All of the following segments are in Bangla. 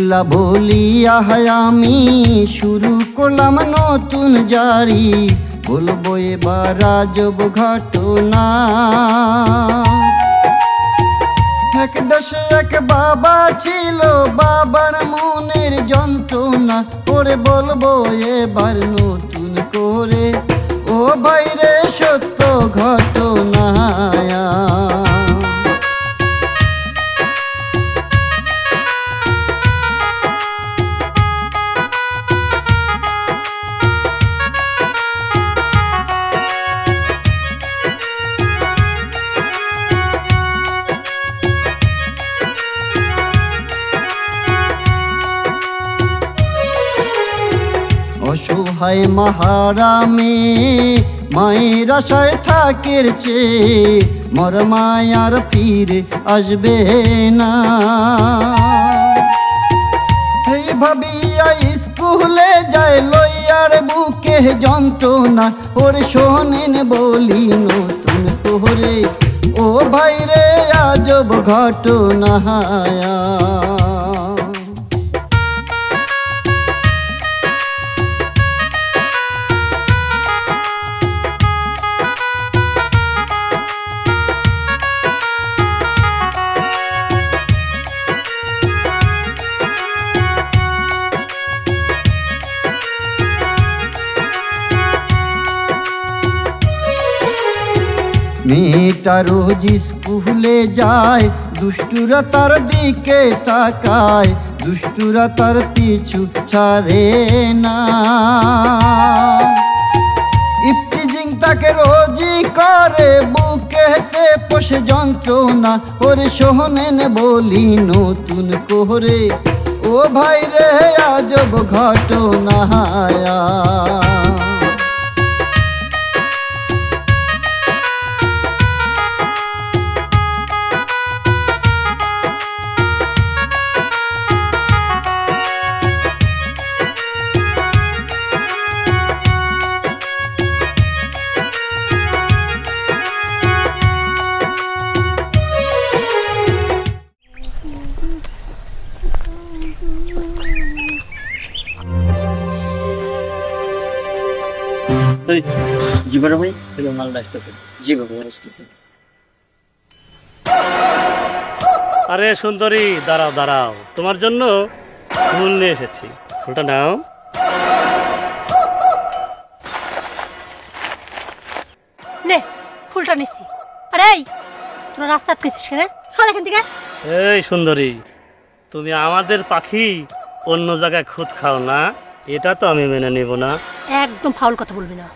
এগুলা বলিয়া আমি শুরু করলাম নতুন জারি, বলবো এবার আজব ঘটনা। এক দেশে এক বাবা ছিল, বাবার মনের যন্ত্রণা করে বলবো এবার নতুন করে, ও ভাইরে সত্য ঘটনা। অসহায় মাহারামে মায়ের আশায় থাকের চেয়ে মর মায়ার ফিরে আসবে না। এই ভাবিয়া স্কুলে যায় লইয়ার বুকে যন্ত্রণা, ওর শোনেন বলি নতুন করে, ও ভাইরে আজব ঘটনা। মেয়েটা রোজ স্কুলে যায়, দুষ্টুরা তার দিকে তাকায়, দুষ্টুরা তার পিছু ছাড়ে না। ইফটিজিং তাকে রোজই করে, বুকেতে পোষে যন্ত্রণা, ওরে শোনেন বলি নতুন করে, ও ভাইরে আজব ঘটনা। জি বড় ভাই, মালটা আসতেছে। জি বাবু আসতেছে। আরে সুন্দরী, দাঁড়াও দাঁড়াও, তোমার জন্য ফুল নিয়ে এসেছি, ফুলটা নাও। নে ফুলটা নিছি। আরে এই তোরা রাস্তা আটকেছিস কেন? সর এখান থেকে। এই সুন্দরী, তুমি আমাদের পাখি অন্য জায়গায় খুদ খাও না, এটা তো আমি মেনে নেব না। একদম ফাউল কথা বলবি না,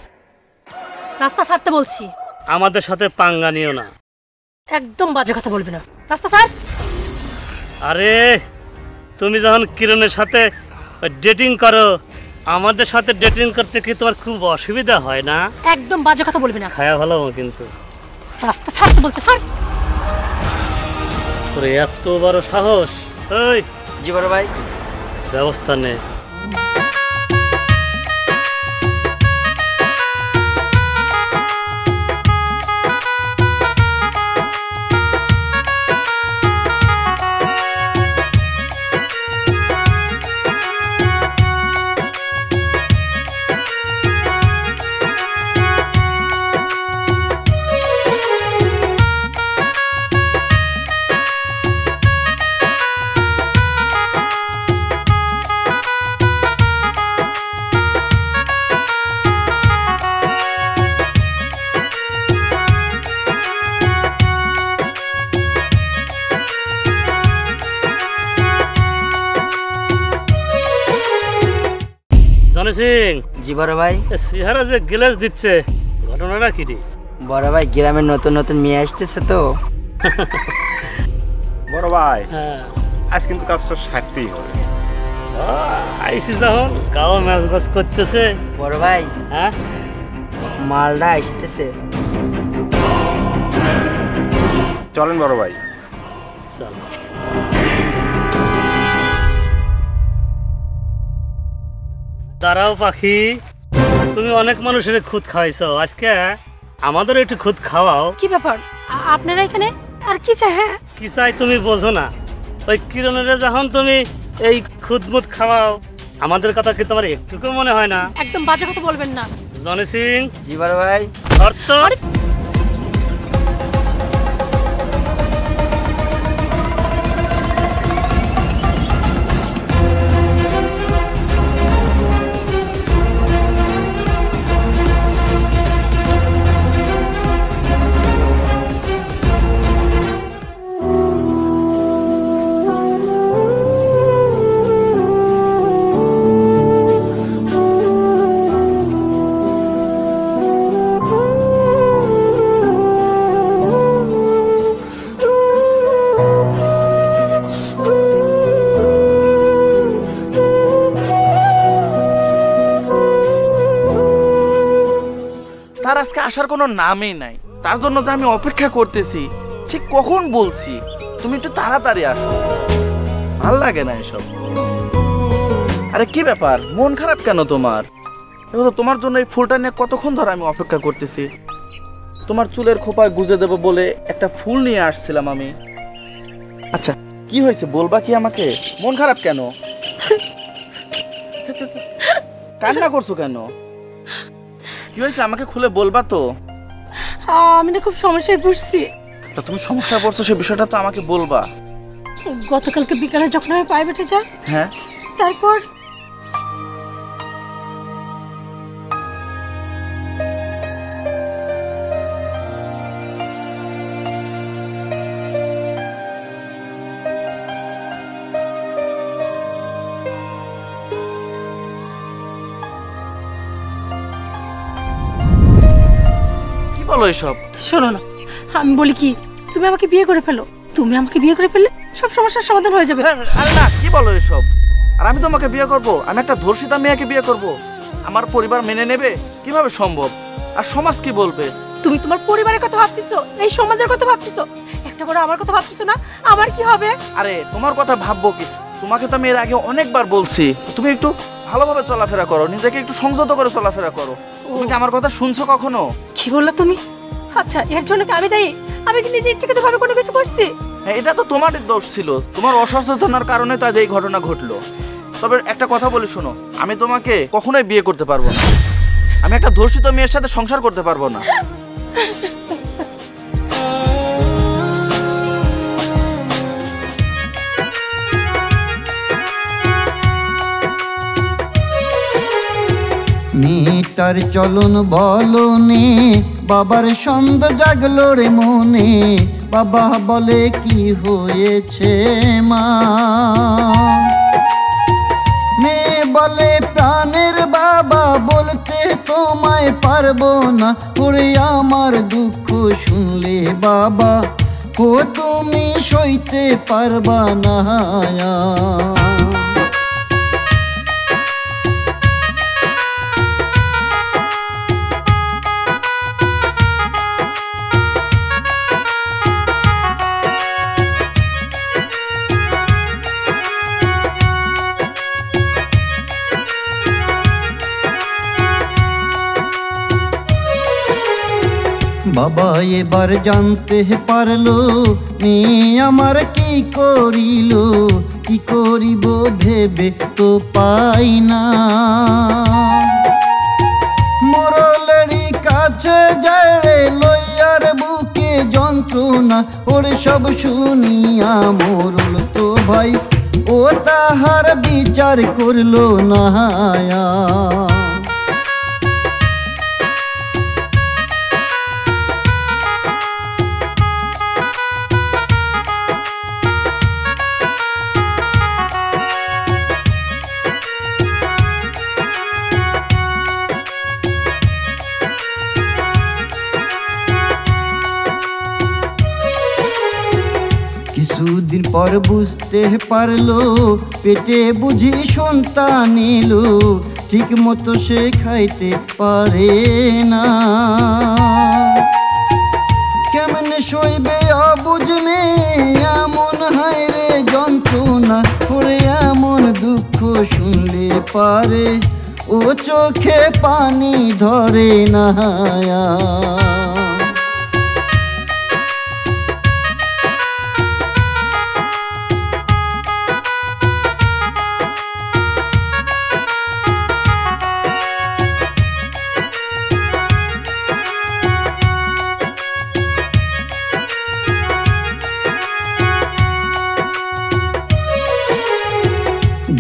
রাস্তা ছাড়তে বলছি। আমাদের সাথে পাঙ্গা নিও না। একদম বাজে কথা বলবি না, রাস্তা ছাড়। আরে তুমি যখন কিরণের সাথে ডেটিং করো, আমাদের সাথে ডেটিং করতে কি তোমার খুব অসুবিধা হয় না? একদম বাজে কথা বলবি না। খায়া ভালো কিন্তু। রাস্তা ছাড়তে বলছে, ছাড়। তোর এত বড় সাহস! ওই জি বড় ভাই। ব্যবস্থা নে। সিং। জি বড় ভাই। চেহারা যে গ্লাস দিচ্ছে, ঘটনাটা কি রে? বড় ভাই গ্রামে নতুন নতুন মেয়ে আসতেছে তো। বড় ভাই আজ কিন্তু কাজটা সারতেই হবে। আইসি যখন গাও ম্যাচ বাস করতেছে। বড় ভাই হ্যাঁ মালটা আসতেছে। চলেন বড় ভাই। চল। দাঁড়াও পাখি, তুমি অনেক মানুষের খুদ খাওয়াইছো, আজকে আমাদের একটু খুদ খাওয়াও। কি ব্যাপার আপনারা এখানে? আর কি চাই? হ্যাঁ কি চাই তুমি বোঝো না? ওই কিরণের যখন তুমি এই খুদমুদ খাওয়াও, আমাদের কথা কি তোমার একটুকু মনে হয় না? একদম বাজে কথা বলবেন না। জনি সিং, জি বড় ভাই। অর্থ তার আজকে আসার কোনো নামই নাই, তার জন্য যে আমি অপেক্ষা করতেছি, ঠিক কখন বলছি তুমি একটু তাড়াতাড়ি আসো। ভাল লাগে না এসব। আরে কি ব্যাপার, মন খারাপ কেন তোমার? দেখো তো, তোমার জন্য এই ফুলটা নিয়ে কতক্ষণ ধরে আমি অপেক্ষা করতেছি। তোমার চুলের খোপায় গুজে দেবো বলে একটা ফুল নিয়ে আসছিলাম আমি। আচ্ছা কি হয়েছে বলবা কি আমাকে? মন খারাপ কেন? কান্না করছো কেন? কি হয়েছে আমাকে খুলে বলবা তো? আমি না খুব সমস্যায় পড়ছি। তা তুমি সমস্যায় পড়ছো সে বিষয়টা তো আমাকে বলবা। গতকালকে বিকালে যখন আমি প্রাইভেটে যাই, হ্যাঁ তারপর কি বলো এসব? শোনো না, আমি বলি কি, তুমি আমাকে বিয়ে করে ফেলো। তুমি আমাকে বিয়ে করে ফেললে সব সমস্যার সমাধান হয়ে যাবে। আরে না, কি বলো এসব? আর আমি তোমাকে বিয়ে করব? আমি একটা ধর্ষিতা মেয়েকে বিয়ে করব? আমার পরিবার মেনে নেবে? কিভাবে সম্ভব? আর সমাজ কি বলবে? তুমি তোমার পরিবারের কথা ভাবতেছো, এই সমাজের কথা ভাবতেছো, একটা বড় আমার কথা ভাবতেছো না? আমার কি হবে? আরে তোমার কথা ভাববো কি? তোমাকে তো আমি এর আগে অনেকবার বলছি তুমি একটু ভালোভাবে চলাফেরা করো, নিজেকে একটু সংযত করে চলাফেরা করো। তুমি কি আমার কথা শুনছো কখনো? কি বললা তুমি? আচ্ছা, এর জন্য কি আমি দায়ী? আমি কি নিজে ইচ্ছাকৃতভাবে কোনো কিছু করছি? হ্যাঁ, এটা তো তোমারই দোষ ছিল, তোমার অসচেতনার কারণে তো আজ এই ঘটনা ঘটলো। তবে একটা কথা বলি শোনো, আমি তোমাকে কখনোই বিয়ে করতে পারবো না। আমি একটা ধর্ষিত মেয়ের সাথে সংসার করতে পারবো না। মেয়েটার চলন বলনে বাবার সন্দ জাগলো রে মনে। বাবা বলে কি হয়েছে মা? মেয়ে বলে প্রাণের বাবা বলতে তোমায় পারবো না। ওরে আমার দুঃখ শুনলে বাবা, ও তুমি সইতে পারবা না। বাবা এবার জানতে পারলো মেয়ে আমার কি করিল। কি করিব ভেবে তো পাই না। মরলেরই কাছে যায় রে লইয়ার বুকে যন্ত্রণা। ওরে সব শুনিয়া মরল তো ভাই, ও তাহার বিচার করলো না। কিছুদিন পর বুঝতে পারলো পেটে বুঝি সন্তান এলো। ঠিক মতো সে খাইতে পারে না। কেমনে সইবে অবুঝ মেয়ে, এমন হায় রে যন্ত্রণা। ওরে এমন দুঃখ শুনলে পারে, ও চোখে পানি ধরে না।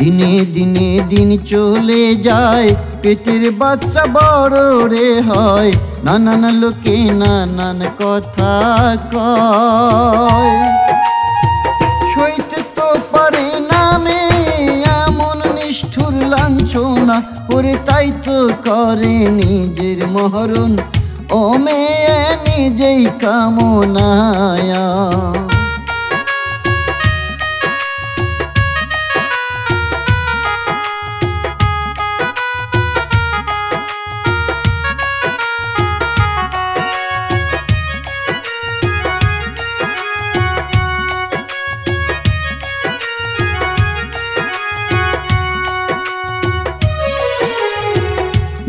দিনে দিনে দিন চলে যায়, পেটের বাচ্চা বড় রে হয়, নানান লোকে নানান কথা কয়। সইতে তো পারে না মেয়ে এমন নিষ্ঠুর লাঞ্ছনা, ওরে তাই তো করে নিজের মহরণ ও মেয়ে নিজেই কামনায়া।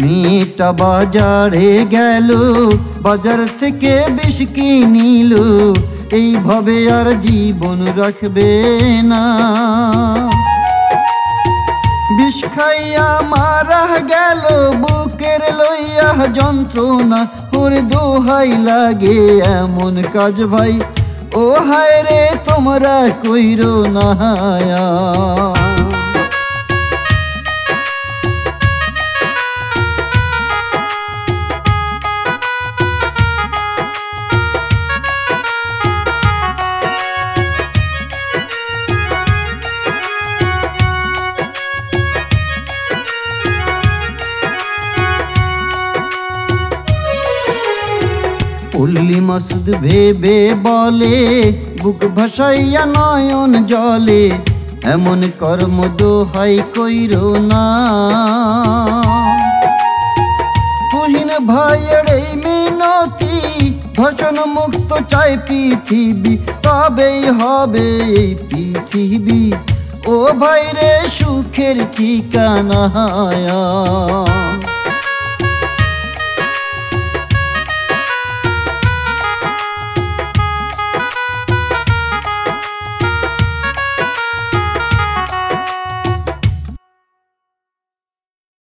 মেয়েটা বাজারে গেল, বাজার থেকে বিষ কিনিল, এইভাবে আর জীবন রাখবে না। বিষ খাইয়া মারা গেল, বুকের লইয়া যন্ত্রণা, ওর দোহাই লাগে এমন কাজ ভাই, ও হায় রে তোমরা কইরো না। পল্লী মাসুদ ভেবে বলে, বুক ভাসাইয়া নয়ন জলে, এমন কর্ম দোহাই কইরো না। তুহিন ভাইয়ের এই মিনতি, ধর্ষণ মুক্ত চাই পৃথিবী, তবেই হবে এই পৃথিবী ও ভাইরে সুখের ঠিকানা।